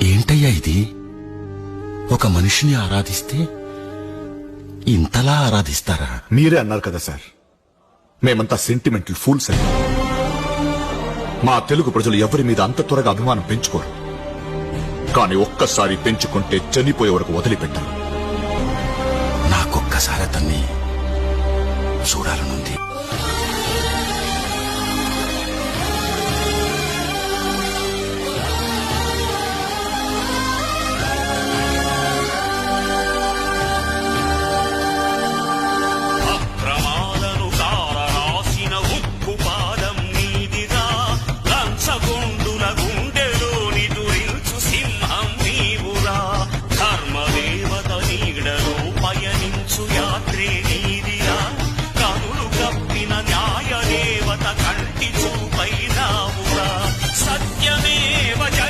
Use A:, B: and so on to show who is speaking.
A: ఏంటయ్యా ఇది? ఒక మనిషిని ఆరాధిస్తే ఇంతలా ఆరాధిస్తారా?
B: మీరే అన్నారు కదా సార్, మేమంతా సెంటిమెంటల్ ఫూల్స్ అని. మా తెలుగు ప్రజలు ఎవరి మీద అంత త్వరగా అభిమానం పెంచుకోరు. కానీ ఒక్కసారి పెంచుకుంటే చనిపోయే వరకు వదిలిపెట్టరు.
A: నాకొక్కసారి అతన్ని చూడాలనుంది.